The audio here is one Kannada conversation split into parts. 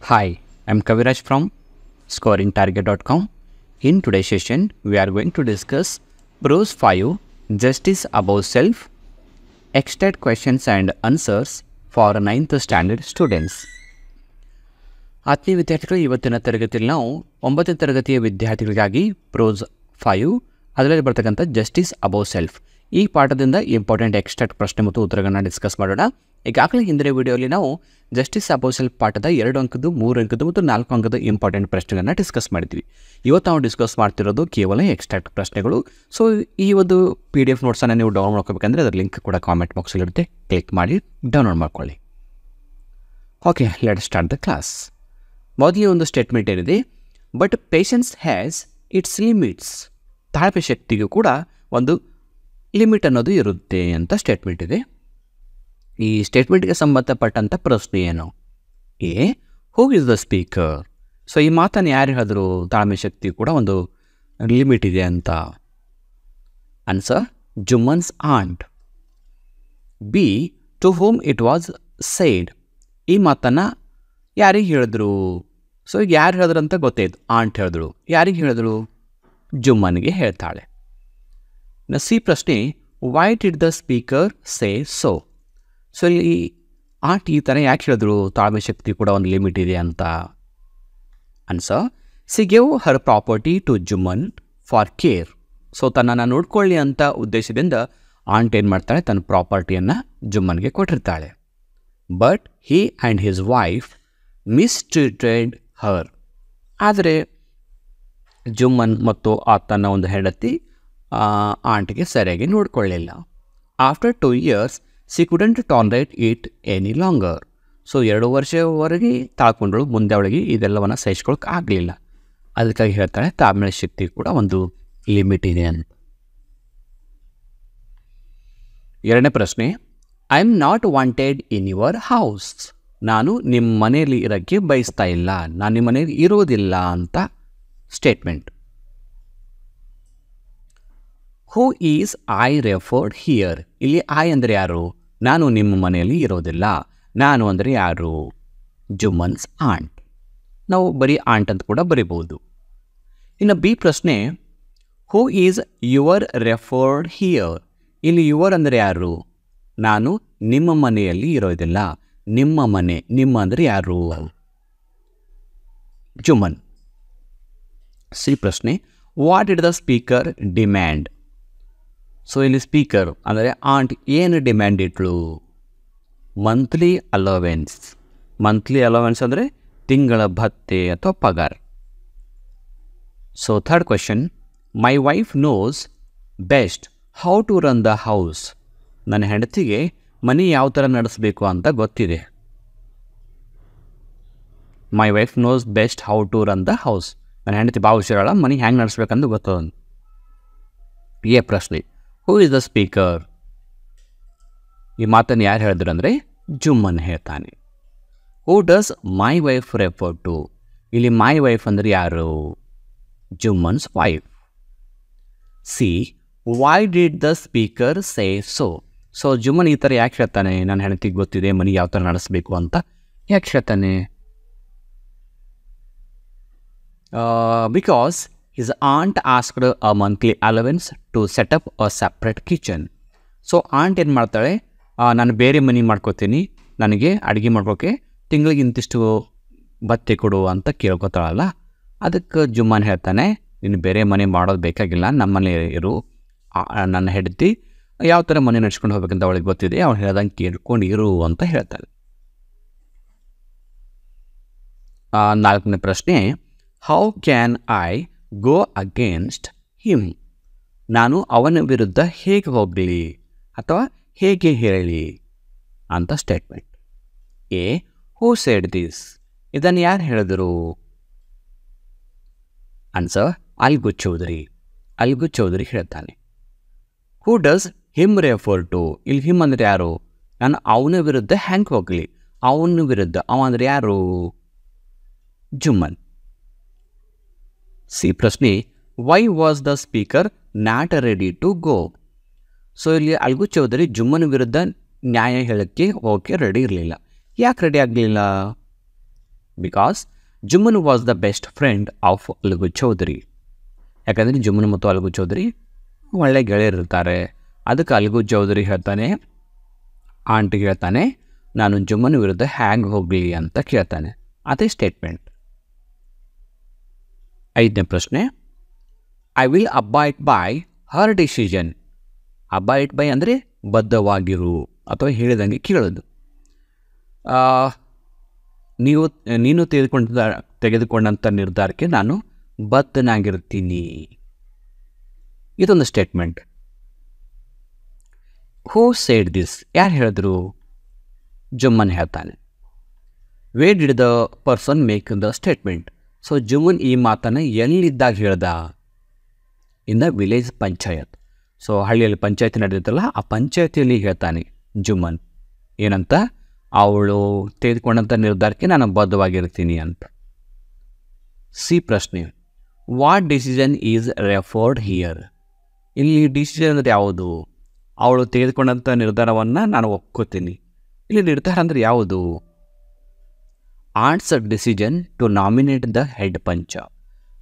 Hi, I'm Kaviraj from scoringtarget.com. In today's session, we are going to discuss Prose 5 Justice Above Self, Extract Questions and Answers for 9th Standard Students. ಆತ್ಮೀಯ ವಿದ್ಯಾರ್ಥಿಗಳು, ಇವತ್ತಿನ ತರಗತಿಯಲ್ಲಿ ನಾವು 9ನೇ ತರಗತಿಯ ವಿದ್ಯಾರ್ಥಿಗಳಿಗಾಗಿ ಪ್ರೋಸ್ 5 ಅದರಲ್ಲಿ ಬರ್ತಕ್ಕಂಥ ಜಸ್ಟಿಸ್ ಅಬೌವ್ ಸೆಲ್ಫ್ ಈ ಪಾಠದಿಂದ ಇಂಪಾರ್ಟೆಂಟ್ ಎಕ್ಸ್ಟ್ರಾಕ್ಟ್ ಪ್ರಶ್ನೆ ಮತ್ತು ಉತ್ತರಗಳನ್ನ ಡಿಸ್ಕಸ್ ಮಾಡೋಣ. ಈಗಾಗಲೇ ಹಿಂದಿನ ವಿಡಿಯೋಲಿ ನಾವು ಜಸ್ಟಿಸ್ ಅಬೌವ್ ಸೆಲ್ಫ್ ಪಾಠದ 2 ಅಂಕದ್ದು 3 ಅಂಕದ್ದು ಮತ್ತು 4 ಅಂಕದ ಇಂಪಾರ್ಟೆಂಟ್ ಪ್ರಶ್ನೆಗಳನ್ನು ಡಿಸ್ಕಸ್ ಮಾಡಿದ್ವಿ. ಇವತ್ತು ನಾವು ಡಿಸ್ಕಸ್ ಮಾಡ್ತಿರೋದು ಕೇವಲ ಎಕ್ಸ್ಟ್ರಾಕ್ಟ್ ಪ್ರಶ್ನೆಗಳು. ಸೊ ಈ ಒಂದು PDF ನೋಟ್ಸನ್ನು ನೀವು ಡೌನ್ಲೋಡ್ ಮಾಡ್ಕೋಬೇಕಂದ್ರೆ ಅದರ ಲಿಂಕ್ ಕೂಡ ಕಾಮೆಂಟ್ ಬಾಕ್ಸಲ್ಲಿರುತ್ತೆ, ಕ್ಲಿಕ್ ಮಾಡಿ ಡೌನ್ಲೋಡ್ ಮಾಡ್ಕೊಳ್ಳಿ. Okay, let start the class. ಮೊದಲೇ ಒಂದು ಸ್ಟೇಟ್ಮೆಂಟ್ ಏನಿದೆ, but patience has its limits. ತಾಳ್ಮೆ ಶಕ್ತಿಗೂ ಕೂಡ ಒಂದು ಲಿಮಿಟ್ ಅನ್ನೋದು ಇರುತ್ತೆ ಅಂತ ಸ್ಟೇಟ್ಮೆಂಟ್ ಇದೆ. ಈ ಸ್ಟೇಟ್ಮೆಂಟ್ಗೆ ಸಂಬಂಧಪಟ್ಟಂಥ ಪ್ರಶ್ನೆ ಏನು? Who is the speaker? So ಈ ಮಾತನ್ನು ಯಾರು ಹೇಳಿದ್ರು ತಾಳ್ಮೆ ಶಕ್ತಿ ಕೂಡ ಒಂದು ಲಿಮಿಟ್ ಇದೆ ಅಂತ? Answer, Jumman's aunt. B, to whom it was said. ಈ ಮಾತನ್ನು ಯಾರಿಗೆ ಹೇಳಿದ್ರು? ಸೊ ಈಗ ಯಾರು ಹೇಳಿದ್ರು ಅಂತ ಗೊತ್ತಾಯ್ತು, ಆಂಟ್ ಹೇಳಿದ್ರು. ಯಾರಿಗೆ ಹೇಳಿದ್ರು? ಜುಮ್ಮನ್ಗೆ ಹೇಳ್ತಾಳೆ. ಸಿ ಪ್ರಶ್ನೆ, Y did the speaker say so? So ಇಲ್ಲಿ ಆಂಟ್ ಈ ಥರ ಯಾಕೆ ಹೇಳಿದ್ರು ತಾಳ್ಮೆ ಶಕ್ತಿ ಕೂಡ ಒಂದು ಲಿಮಿಟ್ ಇದೆ ಅಂತ? Answer, she gave her property to Jumman for care. So ತನ್ನನ್ನು ನೋಡ್ಕೊಳ್ಳಿ ಅಂತ ಉದ್ದೇಶದಿಂದ ಆಂಟ್ ಏನು ಮಾಡ್ತಾಳೆ, ತನ್ನ ಪ್ರಾಪರ್ಟಿಯನ್ನು ಜುಮ್ಮನ್ಗೆ ಕೊಟ್ಟಿರ್ತಾಳೆ. But he and his wife mistreated her. ಆದರೆ ಜುಮ್ಮನ್ ಮತ್ತು ತನ್ನ ಒಂದು ಹೆಂಡತಿ ಆಂಟ್ಗೆ ಸರಿಯಾಗಿ ನೋಡ್ಕೊಳ್ಳಿಲ್ಲ. After 2 years she couldn't tolerate it any longer. So 2 ವರ್ಷವರೆಗೆ ತಾಳ್ಕೊಂಡ್ಳು, ಮುಂದೆ ಅವಳಿಗೆ ಇದೆಲ್ಲವನ್ನು ಸಹಿಸ್ಕೊಳಕ್ಕೆ ಆಗಲಿಲ್ಲ. ಅದಕ್ಕಾಗಿ ಹೇಳ್ತಾಳೆ ತಾಳ್ಮೆ ಶಕ್ತಿ ಕೂಡ ಒಂದು ಲಿಮಿಟ್ ಇದೆ ಅಂತ. ಎರಡನೇ ಪ್ರಶ್ನೆ, I am not wanted in your house. ನಾನು ನಿಮ್ಮ ಮನೆಯಲ್ಲಿ ಇರೋಕ್ಕೆ ಬಯಸ್ತಾ ಇಲ್ಲ, ನಾನು ನಿಮ್ಮ ಮನೆಯಲ್ಲಿ ಇರೋದಿಲ್ಲ ಅಂತ statement. Who is I referred here? ಇಲ್ಲಿ ಐ ಅಂದರೆ ಯಾರು? ನಾನು ನಿಮ್ಮ ಮನೆಯಲ್ಲಿ ಇರೋದಿಲ್ಲ. ನಾನು ಅಂದರೆ ಯಾರು? ಜುಮ್ಮನ್ಸ್ ಆಂಟ್. ನಾವು ಬರೀ ಆಂಟ್ ಅಂತ ಕೂಡ ಬರೀಬಹುದು. ಇನ್ನು ಬಿ ಪ್ರಶ್ನೆ, who is your referred here? ಇಲ್ಲಿ ಯುವರ್ ಅಂದರೆ ಯಾರು? ನಾನು ನಿಮ್ಮ ಮನೆಯಲ್ಲಿ ಇರೋದಿಲ್ಲ. ನಿಮ್ಮ ಮನೆ, ನಿಮ್ಮ ಅಂದರೆ ಯಾರು? ಜುಮ್ಮನ್. ಸಿ ಪ್ರಶ್ನೆ, what did the speaker demand? So ಇಲ್ಲಿ ಸ್ಪೀಕರ್ ಅಂದರೆ ಆಂಟ್ ಏನು ಡಿಮ್ಯಾಂಡ್ ಇಟ್ಳು? Monthly allowance. ಮಂತ್ಲಿ ಅಲೋವೆನ್ಸ್ ಅಂದರೆ ತಿಂಗಳ ಭತ್ಯೆ ಅಥವಾ ಪಗಾರ. So third question, my wife knows best how to run the house. ನನ್ನ ಹೆಂಡತಿಗೆ ಮನೆ ಯಾವ ಥರ ನಡೆಸಬೇಕು ಅಂತ ಗೊತ್ತಿದೆ. My wife knows best how to run the house. ನನ್ನ ಹೆಂಡತಿ ಭಾಳ ಹುಷಾರಳ, ಮನೆ ಹ್ಯಾಂಗೆ ನಡೆಸ್ಬೇಕಂದು ಗೊತ್ತದ. ಏ ಪ್ರಶ್ನೆ, ಹೂ ಇಸ್ ದ ಸ್ಪೀಕರ್? ಈ ಮಾತನ್ನು ಯಾರು ಹೇಳಿದ್ರು ಅಂದರೆ ಜುಮ್ಮನ್ ಹೇಳ್ತಾನೆ. Who does my wife refer to? ಇಲ್ಲಿ ಮೈ ವೈಫ್ ಅಂದರೆ ಯಾರು? Jumman's wife. C, why did the speaker say so? So Jumman ಈ ಥರ ಯಾಕೆ ಹೇಳ್ತಾನೆ, ನನ್ನ ಹೆಂಡತಿಗೆ ಗೊತ್ತಿದೆ ಮನೆ ಯಾವ ಥರ ನಡೆಸಬೇಕು ಅಂತ ಯಾಕೆ ಹೇಳ್ತಾನೆ? Because his aunt asked a monthly allowance to set up a separate kitchen. So aunt ಏನು ಮಾಡ್ತಾಳೆ, ನಾನು ಬೇರೆ ಮನೆ ಮಾಡ್ಕೋತೀನಿ, ನನಗೆ ಅಡುಗೆ ಮಾಡ್ಕೋಕ್ಕೆ ತಿಂಗಳಿಗೆ ಇಂತಿಷ್ಟು ಭತ್ಯೆ ಕೊಡು ಅಂತ ಕೇಳ್ಕೊತಾಳಲ್ಲ. ಅದಕ್ಕೆ ಜುಮ್ಮನ್ ಹೇಳ್ತಾನೆ, ನೀನು ಬೇರೆ ಮನೆ ಮಾಡೋದು ಬೇಕಾಗಿಲ್ಲ, ನಮ್ಮನೆ ಇರು. ನನ್ನ ಹೆಂಡತಿ ಯಾವ ಥರ ಮನೆ ನಡೆಸ್ಕೊಂಡು ಹೋಗ್ಬೇಕಂತ ಅವಳಿಗೆ ಗೊತ್ತಿದೆ, ಅವಳು ಹೇಳ್ದಂಗೆ ಕೇಳ್ಕೊಂಡು ಇರು ಅಂತ ಹೇಳ್ತಾಳೆ. 4ನೇ ಪ್ರಶ್ನೆ, how can I go against him? ನಾನು ಅವನ ವಿರುದ್ಧ ಹೇಗೆ ಹೋಗಲಿ ಅಥವಾ ಹೇಗೆ ಹೇಳಿ ಅಂತ statement. A, who said this? ಇದನ್ನು ಯಾರು ಹೇಳಿದರು? ಆನ್ಸರ್, ಅಲ್ಗು ಚೌಧರಿ. ಅಲ್ಗು ಚೌಧರಿ ಹೇಳ್ತಾನೆ. Who does him refer to? ಇಲ್ಲಿ ಹಿಮ್ ಅಂದರೆ ಯಾರು? ನಾನು ಅವನ ವಿರುದ್ಧ ಹ್ಯಾಂಗೆ ಹೋಗಲಿ? ಅವನ ವಿರುದ್ಧ, ಅವ ಅಂದರೆ ಯಾರು? ಜುಮ್ಮನ್. ಸಿ ಪ್ರಶ್ನೆ, why was the speaker not ready to go? So ಇಲ್ಲಿ ಅಲ್ಗು ಚೌಧರಿ ಜುಮ್ಮನ್ ವಿರುದ್ಧ ನ್ಯಾಯ ಹೇಳೋಕ್ಕೆ ಹೋಗೋಕ್ಕೆ ರೆಡಿ ಇರಲಿಲ್ಲ. ಯಾಕೆ ರೆಡಿ ಆಗಲಿಲ್ಲ? Because Jumman was the best friend of Algu Chaudhary. ಯಾಕಂದರೆ ಜುಮ್ಮನ್ ಮತ್ತು ಅಲ್ಗು ಚೌಧರಿ ಒಳ್ಳೆ ಗೆಳೆಯರಿರ್ತಾರೆ. ಅದಕ್ಕೆ ಅಲ್ಗು ಚೌಧರಿ ಹೇಳ್ತಾನೆ, ಆಂಟಿಗೆ ಹೇಳ್ತಾನೆ, ನಾನು ಜುಮ್ಮನ್ ವಿರುದ್ಧ ಹ್ಯಾಂಗ್ ಹೋಗಲಿ ಅಂತ ಕೇಳ್ತಾನೆ. ಅದೇ ಸ್ಟೇಟ್ಮೆಂಟ್. 5ನೇ ಪ್ರಶ್ನೆ, I will abide by her decision. Abide by ಅಂದರೆ ಬದ್ಧವಾಗಿರು ಅಥವಾ ಹೇಳಿದಂಗೆ ಕೇಳೋದು. ನೀನು ತೆಗೆದುಕೊಂಡಂಥ ನಿರ್ಧಾರಕ್ಕೆ ನಾನು ಬದ್ಧನಾಗಿರ್ತೀನಿ. ಇದೊಂದು ಸ್ಟೇಟ್ಮೆಂಟ್. Who said this? ಯಾರು ಹೇಳಿದ್ರು? ಜುಮ್ಮನ್ ಹೇಳ್ತಾನೆ. Where did the person make the statement? So Jumman ಈ ಮಾತನ್ನು ಎಲ್ಲಿದ್ದಾಗ ಹೇಳ್ದ? In the village panchayat. So ಹಳ್ಳಿಯಲ್ಲಿ ಪಂಚಾಯತಿ ನಡೆದಿತ್ತಲ್ಲ, ಆ ಪಂಚಾಯತಿಯಲ್ಲಿ ಹೇಳ್ತಾನೆ ಜುಮ್ಮನ್ ಏನಂತ, ಅವಳು ತೆಗೆದುಕೊಂಡಂಥ ನಿರ್ಧಾರಕ್ಕೆ ನಾನು ಬದ್ಧವಾಗಿರ್ತೀನಿ ಅಂತ. ಸಿ ಪ್ರಶ್ನೆ, what decision is referred here? ಇಲ್ಲಿ ಡಿಸಿಷನ್ ಅಂದರೆ ಯಾವುದು? ಅವಳು ತೆಗೆದುಕೊಂಡಂಥ ನಿರ್ಧಾರವನ್ನು ನಾನು ಒಪ್ಕೋತೀನಿ. ಇಲ್ಲಿ ನಿರ್ಧಾರ ಅಂದರೆ ಯಾವುದು? Aunt's decision to nominate the head panch.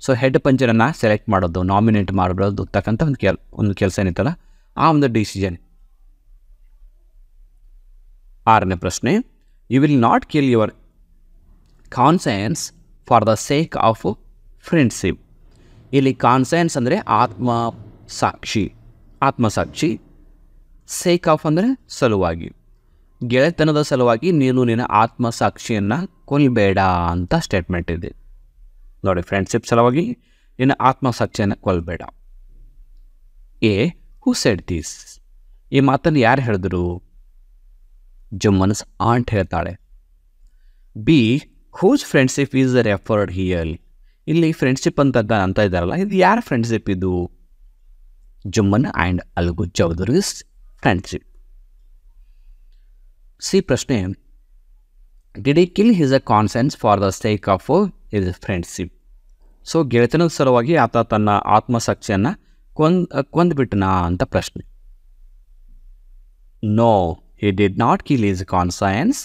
So head ಪಂಚರನ್ನು ಸೆಲೆಕ್ಟ್ ಮಾಡೋದು, ನಾಮಿನೇಟ್ ಮಾಡೋದು ತಕ್ಕಂಥ ಒಂದು ಕೆಲಸ ಏನಿತ್ತಲ್ಲ, ಆ ಒಂದು ಡಿಸಿಷನ್. 6ನೇ ಪ್ರಶ್ನೆ, you will not kill your conscience for the sake of friendship. ಇಲ್ಲಿ ಕಾನ್ಸೈನ್ಸ್ ಅಂದರೆ ಆತ್ಮಸಾಕ್ಷಿ. ಸೇಕ್ ಆಫ್ ಅಂದರೆ ಸಲುವಾಗಿ, ಗೆಳೆತನದ ಸಲುವಾಗಿ ನೀನು ನಿನ್ನ ಆತ್ಮಸಾಕ್ಷಿಯನ್ನು ಕೊಲ್ಲಬೇಡ ಅಂತ ಸ್ಟೇಟ್ಮೆಂಟ್ ಇದೆ. ನೋಡಿ, ಫ್ರೆಂಡ್ಶಿಪ್ ಸಲುವಾಗಿ ನಿನ್ನ ಆತ್ಮಸಾಕ್ಷಿಯನ್ನು ಕೊಲ್ಲಬೇಡ. A, who said this? ಈ ಮಾತನ್ನು ಯಾರು ಹೇಳಿದ್ರು? ಜುಮ್ಮನ್ಸ್ ಆಂಟ್ ಹೇಳ್ತಾಳೆ. B, whose friendship is referred here? ಇಲ್ಲಿ ಫ್ರೆಂಡ್ಶಿಪ್ ಅಂತ ಇದ್ದಾರಲ್ಲ, ಇದು ಯಾರ ಫ್ರೆಂಡ್ಶಿಪ್ ಇದು? Jumman and Algu Chaudhary's friendship. C ಪ್ರಶ್ನೆ, did he kill his conscience for the sake of his friendship? So ಗೆಳೆತನದ ಸಲುವಾಗಿ ಆತ ತನ್ನ ಆತ್ಮಸಾಕ್ಷಿಯನ್ನು ಕೊಂದ್ಬಿಟ್ಟನಾ ಅಂತ ಪ್ರಶ್ನೆ. No, he did not kill his conscience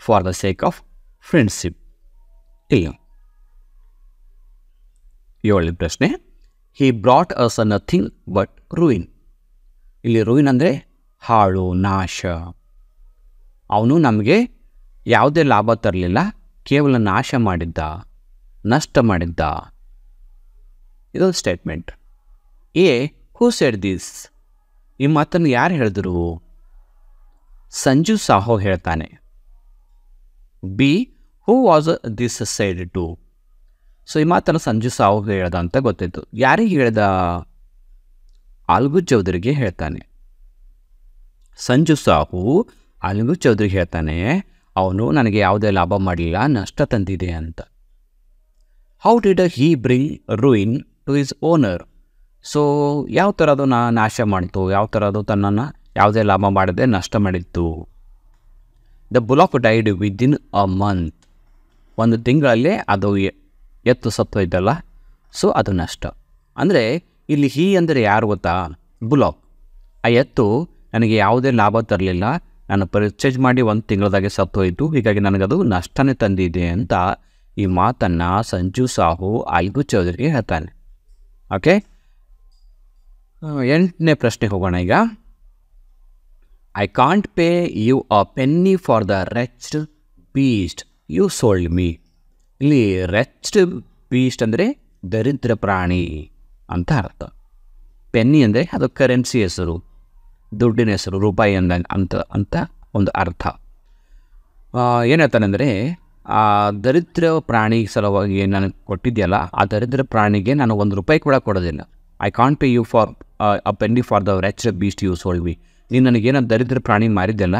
for the sake of friendship. ಇಲ್ಲ. 7ನೇ ಪ್ರಶ್ನೆ, he brought us nothing but ruin. ಇಲ್ಲಿ ruin ಅಂದರೆ ಹಾಳು, ನಾಶ. ಅವನು ನಮಗೆ ಯಾವುದೇ ಲಾಭ ತರಲಿಲ್ಲ, ಕೇವಲ ನಾಶ ಮಾಡಿದ್ದ, ನಷ್ಟ ಮಾಡಿದ್ದ. ಇದೊಂದು statement. A, who said this? ಈ ಮಾತನ್ನು ಯಾರು ಹೇಳಿದ್ರು? ಸಂಜು ಸಾಹೋ ಹೇಳ್ತಾನೆ. B, who was this said to? So ಈ ಮಾತನ್ನು ಸಂಜು ಸಾಹೋ ಹೇಳ್ದ ಅಂತ ಗೊತ್ತಿತ್ತು. ಯಾರಿಗೆ ಹೇಳ್ದ? ಅಲ್ಗು ಚೌಧರಿಗೆ ಹೇಳ್ತಾನೆ. ಸಂಜು ಸಾಹು ಅಲ್ಗು ಚೌಧರಿಗೆ ಹೇಳ್ತಾನೆ, ಅವನು ನನಗೆ ಯಾವುದೇ ಲಾಭ ಮಾಡಲಿಲ್ಲ, ನಷ್ಟ ತಂದಿದೆ ಅಂತ. How did he bring ruin to his owner? So ಯಾವ ಥರ ಅದು ನಾಶ ಮಾಡಿತು, ಯಾವ ಥರ ಅದು ತನ್ನನ್ನು ಯಾವುದೇ ಲಾಭ ಮಾಡದೆ ನಷ್ಟ ಮಾಡಿತ್ತು. The bullock died within a month. ಒಂದು ತಿಂಗಳಲ್ಲೇ ಅದು ಎತ್ತು ಸತ್ತೋಯ್ತಲ್ಲ, ಸೊ ಅದು ನಷ್ಟ. ಅಂದರೆ ಇಲ್ಲಿ ಹೀ ಅಂದರೆ ಯಾರು ಗೊತ್ತಾ? ಬುಲಾಕ್. ಆ ಎತ್ತು ನನಗೆ ಯಾವುದೇ ಲಾಭ ತರಲಿಲ್ಲ, ನಾನು ಪರ್ಚೇಸ್ ಮಾಡಿ ಒಂದು ತಿಂಗಳದಾಗೆ ಸತ್ತೋಯ್ತು, ಹೀಗಾಗಿ ನನಗದು ನಷ್ಟನೇ ತಂದಿದೆ ಅಂತ ಈ ಮಾತನ್ನು ಸಂಜು ಸಾಹು ಅಲ್ಗು ಚೌಧರಿಗೆ ಹೇಳ್ತಾನೆ. ಓಕೆ, 8ನೇ ಪ್ರಶ್ನೆಗೆ ಹೋಗೋಣ ಈಗ. I can't pay you a penny for the wretched beast you sold me. ಇಲ್ಲಿ ರೆಚ್ಡ್ ಬೀಸ್ಟ್ ಅಂದರೆ ದರಿದ್ರ ಪ್ರಾಣಿ ಅಂತ ಅರ್ಥ. ಪೆನ್ನಿ ಅಂದರೆ ಅದು ಕರೆನ್ಸಿ ಹೆಸರು, ದುಡ್ಡಿನ ಹೆಸರು, ರೂಪಾಯಿ ಅಂತ ಒಂದು ಅರ್ಥ. ಏನು ಹೇಳ್ತಾನೆಂದರೆ, ಆ ದರಿದ್ರ ಪ್ರಾಣಿ ಸಲುವಾಗಿ ನನಗೆ ಕೊಟ್ಟಿದೆಯಲ್ಲ, ಆ ದರಿದ್ರ ಪ್ರಾಣಿಗೆ ನಾನು ₹1 ಕೂಡ ಕೊಡೋದಿಲ್ಲ. I can't pay you for a penny for the wretched beast you sold me. ನೀನು ನನಗೇನೋ ದರಿದ್ರ ಪ್ರಾಣಿ ಮಾರಿದ್ದೆಲ್ಲ,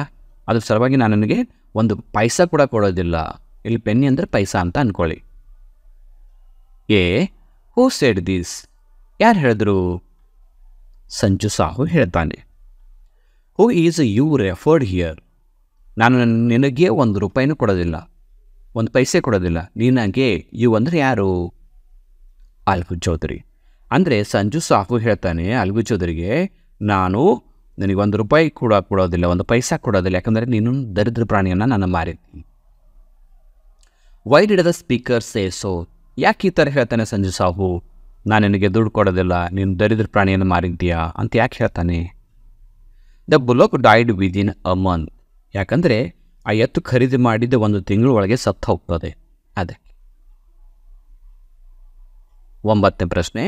ಅದ್ರ ಸಲುವಾಗಿ ನಾನು ನನಗೆ $1 ಕೂಡ ಕೊಡೋದಿಲ್ಲ. ಇಲ್ಲಿ ಪೆನ್ನಿ ಅಂದರೆ ಪೈಸಾ ಅಂತ ಅಂದ್ಕೊಳ್ಳಿ. A, who said this? ಯಾರು ಹೇಳಿದ್ರು? ಸಂಜು ಸಾಹು ಹೇಳ್ತಾನೆ. Who is you referred here? ನಾನು ನಿನಗೆ ₹1 ಕೊಡೋದಿಲ್ಲ, $1 ಕೊಡೋದಿಲ್ಲ. ನಿನಗೆ ಯು ಅಂದರೆ ಯಾರು? ಅಲ್ಗು ಚೌಧರಿ. ಅಂದರೆ ಸಂಜು ಸಾಹು ಹೇಳ್ತಾನೆ ಅಲ್ಗು ಚೌಧರಿಗೆ, ನನಗೆ ₹1 ಕೂಡ ಕೊಡೋದಿಲ್ಲ, $1 ಕೊಡೋದಿಲ್ಲ, ಯಾಕಂದರೆ ನೀನು ದರಿದ್ರ ಪ್ರಾಣಿಯನ್ನು ನಾನು ಮಾರಿದ್ದೀನಿ. Why did the speaker say so? ಯಾಕೆ ಈ ಥರ ಹೇಳ್ತಾನೆ ಸಂಜು ಸಾಬು? ನಾನು ನಿನಗೆ ದುಡ್ಡು ಕೊಡೋದಿಲ್ಲ, ನೀನು ದರಿದ್ರ ಪ್ರಾಣಿಯನ್ನು ಮಾರಿದ್ದೀಯಾ ಅಂತ ಯಾಕೆ ಹೇಳ್ತಾನೆ? The bullock died within a month. ಯಾಕಂದರೆ ಆ ಎತ್ತು ಖರೀದಿ ಮಾಡಿದ್ದು 1 ತಿಂಗಳ ಒಳಗೆ ಸತ್ತು ಹೋಗ್ತದೆ. ಅದಕ್ಕೆ. 9ನೇ ಪ್ರಶ್ನೆ,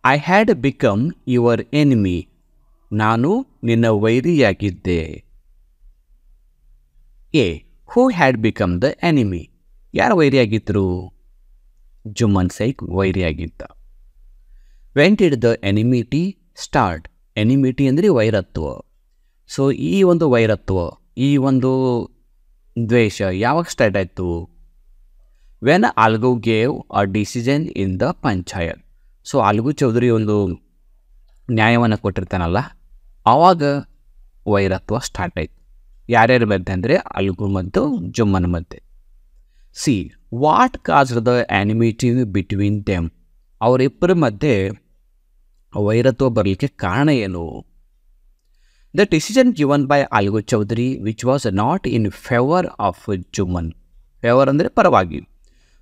I had become your enemy. ನಾನು ನಿನ್ನ ವೈರಿಯಾಗಿದ್ದೆ. A, who had become the enemy? ಯಾರು ವೈರಿಯಾಗಿದ್ದರು? ಜುಮ್ಮನ್ ಶೇಖ್ ವೈರಿಯಾಗಿದ್ದ. When did the enmity start? Enmity ಅಂದರೆ ವೈರತ್ವ. ಸೊ ಈ ಒಂದು ವೈರತ್ವ, ಈ ಒಂದು ದ್ವೇಷ ಯಾವಾಗ ಸ್ಟಾರ್ಟ್ ಆಯಿತು? When Algu gave a decision in the panchayat. So Algu Chaudhary ಒಂದು ನ್ಯಾಯವನ್ನು ಕೊಟ್ಟಿರ್ತಾನಲ್ಲ, ಆವಾಗ ವೈರತ್ವ ಸ್ಟಾರ್ಟ್ ಆಯಿತು. ಯಾರ್ಯಾರ ಮಧ್ಯೆ ಅಂದರೆ ಅಲ್ಗು ಮತ್ತು ಜುಮ್ಮನ್ ಮಧ್ಯೆ. C, what caused the enmity between them? ಅವರಿಬ್ಬರ ಮಧ್ಯೆ ವೈರತ್ವ ಬರಲಿಕ್ಕೆ ಕಾರಣ ಏನು? The decision given by Algu Chaudhary which was not in favour of Jumman. Favour ಅಂದರೆ ಪರವಾಗಿ.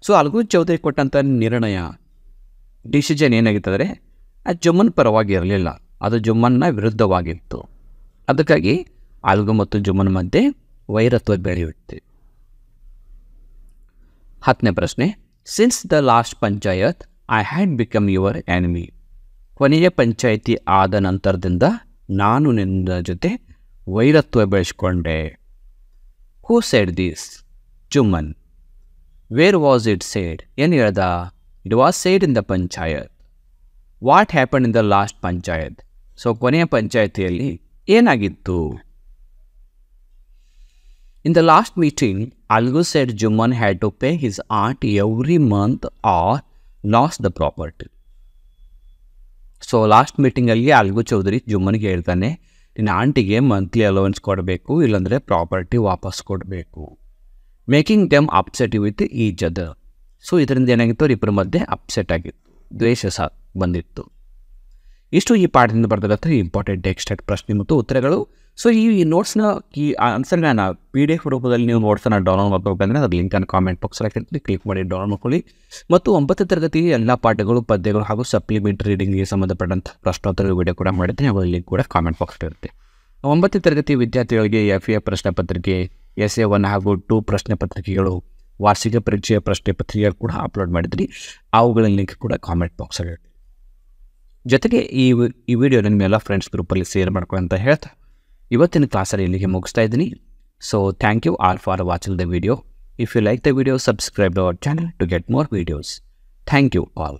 ಸೊ ಅಲ್ಗು ಚೌಧರಿ ಕೊಟ್ಟಂಥ ನಿರ್ಣಯ, ಡಿಸಿಷನ್ ಏನಾಗಿತ್ತಂದರೆ ಆ ಜುಮ್ಮನ್ ಪರವಾಗಿ ಇರಲಿಲ್ಲ, ಅದು ಜುಮ್ಮನ್ನ ವಿರುದ್ಧವಾಗಿತ್ತು. ಅದಕ್ಕಾಗಿ ಅಲ್ಗು ಮತ್ತು ಜುಮ್ಮನ್ ಮಧ್ಯೆ ವೈರತ್ವ ಬೆಳೆಯುತ್ತೆ. 10ನೇ ಪ್ರಶ್ನೆ, since the last panchayat I had become your enemy. ಕೊನೆಯ ಪಂಚಾಯಿತಿ ಆದ ನಂತರದಿಂದ ನಾನು ನಿನ್ನ ಜೊತೆ ವೈರತ್ವ ಬೆಳೆಸ್ಕೊಂಡೆ. Who said this? Jumman. Where was it said? ಏನು ಹೇಳ್ದ? It was said in the panchayat. What happen in the last panchayat? So ಕೊನೆಯ ಪಂಚಾಯತಿಯಲ್ಲಿ ಏನಾಗಿತ್ತು? In the last meeting Algu said Jumman had to pay his aunt every month or lose the property. So last ಮೀಟಿಂಗಲ್ಲಿ ಅಲ್ಗು ಚೌಧರಿ ಜುಮ್ಮನ್ಗೆ ಹೇಳ್ತಾನೆ, ನಿನ್ನ ಆಂಟಿಗೆ ಮಂತ್ಲಿ ಅಲೋವೆನ್ಸ್ ಕೊಡಬೇಕು, ಇಲ್ಲಾಂದರೆ ಪ್ರಾಪರ್ಟಿ ವಾಪಸ್ ಕೊಡಬೇಕು. Making them upset with each other. So ಇದರಿಂದ ಏನಾಗಿತ್ತು? ಇಬ್ಬರ ಮಧ್ಯೆ ಅಪ್ಸೆಟ್ ಆಗಿತ್ತು, ದ್ವೇಷ ಸಹ ಬಂದಿತ್ತು. ಇಷ್ಟು ಈ ಪಾಠದಿಂದ ಬರೆದಿರತ್ತೆ ಇಂಪಾರ್ಟೆಂಟ್ ಟೆಕ್ಸ್ಟ್ ಪ್ರಶ್ನೆ ಮತ್ತು ಉತ್ತರಗಳು. ಸೊ ಈ ನೋಟ್ಸ್ನ ಈ ಆನ್ಸರ್ನ PDF ರೂಪದಲ್ಲಿ ನೀವು ನೋಟ್ಸನ್ನು ಡೌನ್ಲೋಡ್ ಮಾಡ್ಕೋಬೇಕಂದ್ರೆ ಅದ್ರ ಲಿಂಕನ್ನು ಕಾಮೆಂಟ್ ಬಾಕ್ಸಲ್ಲಿ ಹಾಕಿರ್ತೀನಿ, ಕ್ಲಿಕ್ ಮಾಡಿ ಡೌನ್ಲೋಡ್ ಮಾಡ್ಕೊಳ್ಳಿ. ಮತ್ತು 9ನೇ ತರಗತಿ ಎಲ್ಲ ಪಾಠಗಳು, ಪದ್ಯಗಳು ಹಾಗೂ ಸಪ್ಲಿಮೆಂಟರಿ ರೀಡಿಂಗ್ಗೆ ಸಂಬಂಧಪಟ್ಟಂಥ ಪ್ರಶ್ನೋತ್ತರ ವಿಡಿಯೋ ಕೂಡ ಮಾಡಿದ್ದೀನಿ, ಅವಾಗ ಲಿಂಕ್ ಕೂಡ ಕಾಮೆಂಟ್ ಬಾಕ್ಸಲ್ಲಿ ಇರುತ್ತೆ. 9ನೇ ತರಗತಿ ವಿದ್ಯಾರ್ಥಿಗಳಿಗೆ FA ಪ್ರಶ್ನೆ ಪತ್ರಿಕೆ, SA 1 ಹಾಗೂ 2 ಪ್ರಶ್ನೆ ಪತ್ರಿಕೆಗಳು, ವಾರ್ಷಿಕ ಪರೀಕ್ಷೆಯ ಪ್ರಶ್ನೆ ಪತ್ರಿಕೆಗಳು ಕೂಡ ಅಪ್ಲೋಡ್ ಮಾಡಿದ್ದೀನಿ, ಅವುಗಳ ಲಿಂಕ್ ಕೂಡ ಕಾಮೆಂಟ್ ಬಾಕ್ಸಲ್ಲಿ ಇರುತ್ತೆ. ಜೊತೆಗೆ ಈ ವಿಡಿಯೋ ನಿಮ್ಮೆಲ್ಲ ಫ್ರೆಂಡ್ಸ್ ಗ್ರೂಪಲ್ಲಿ ಶೇರ್ ಮಾಡ್ಕೊ ಅಂತ ಹೇಳ್ತಾ ಇವತ್ತಿನ ಕ್ಲಾಸಲ್ಲಿ ಇಲ್ಲಿಗೆ ಮುಗಿಸ್ತಾ ಇದ್ದೀನಿ. So thank you all for watching the video. If you like the video, subscribe our channel to get more videos. Thank you all.